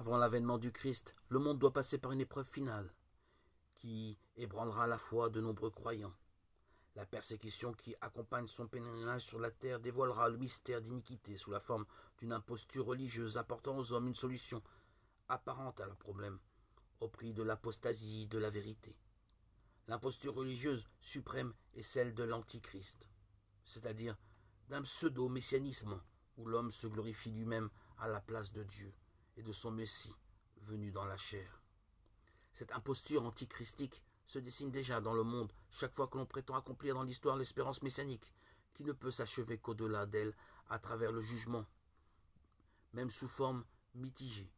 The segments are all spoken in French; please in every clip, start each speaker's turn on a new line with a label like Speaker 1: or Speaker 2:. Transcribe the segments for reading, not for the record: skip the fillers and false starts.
Speaker 1: Avant l'avènement du Christ, le monde doit passer par une épreuve finale qui ébranlera la foi de nombreux croyants. La persécution qui accompagne son pèlerinage sur la terre dévoilera le mystère d'iniquité sous la forme d'une imposture religieuse apportant aux hommes une solution apparente à leurs problèmes, au prix de l'apostasie de la vérité. L'imposture religieuse suprême est celle de l'Antichrist, c'est-à-dire d'un pseudo-messianisme où l'homme se glorifie lui-même à la place de Dieu et de son Messie venu dans la chair. Cette imposture antichristique se dessine déjà dans le monde chaque fois que l'on prétend accomplir dans l'histoire l'espérance messianique, qui ne peut s'achever qu'au-delà d'elle à travers le jugement, même sous forme mitigée.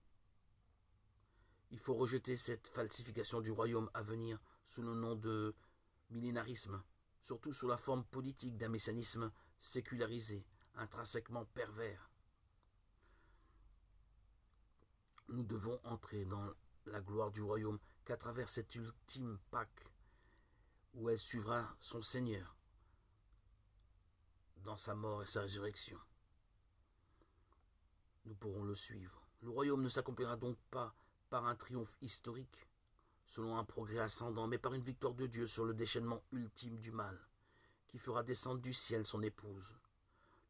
Speaker 1: Il faut rejeter cette falsification du royaume à venir sous le nom de millénarisme, surtout sous la forme politique d'un messianisme sécularisé, intrinsèquement pervers. Nous devons entrer dans la gloire du royaume qu'à travers cette ultime Pâque où elle suivra son Seigneur dans sa mort et sa résurrection. Nous pourrons le suivre. Le royaume ne s'accomplira donc pas par un triomphe historique, selon un progrès ascendant, mais par une victoire de Dieu sur le déchaînement ultime du mal, qui fera descendre du ciel son épouse.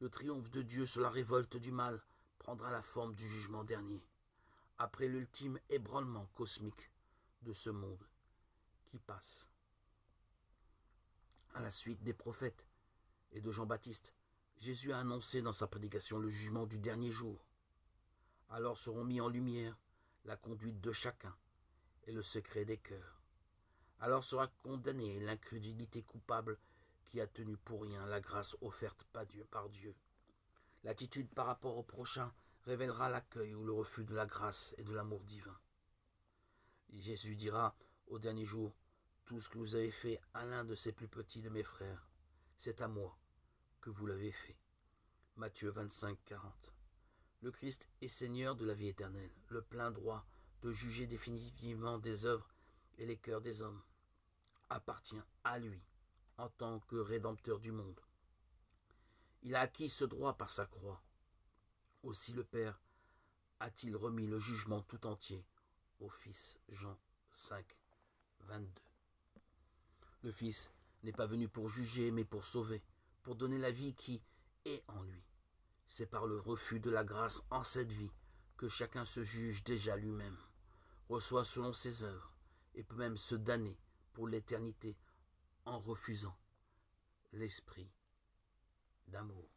Speaker 1: Le triomphe de Dieu sur la révolte du mal prendra la forme du jugement dernier, après l'ultime ébranlement cosmique de ce monde qui passe. À la suite des prophètes et de Jean-Baptiste, Jésus a annoncé dans sa prédication le jugement du dernier jour. Alors seront mis en lumière la conduite de chacun et le secret des cœurs. Alors sera condamnée l'incrédulité coupable qui a tenu pour rien la grâce offerte par Dieu. L'attitude par rapport au prochain révélera l'accueil ou le refus de la grâce et de l'amour divin. Jésus dira au dernier jour, « Tout ce que vous avez fait à l'un de ces plus petits de mes frères, c'est à moi que vous l'avez fait. » Matthieu 25, 40. Le Christ est Seigneur de la vie éternelle, le plein droit de juger définitivement des œuvres et les cœurs des hommes appartient à lui en tant que Rédempteur du monde. Il a acquis ce droit par sa croix. Aussi le Père a-t-il remis le jugement tout entier au Fils. Jean 5, 22. Le Fils n'est pas venu pour juger, mais pour sauver, pour donner la vie qui est en lui. C'est par le refus de la grâce en cette vie que chacun se juge déjà lui-même, reçoit selon ses œuvres, et peut même se damner pour l'éternité en refusant l'esprit d'amour.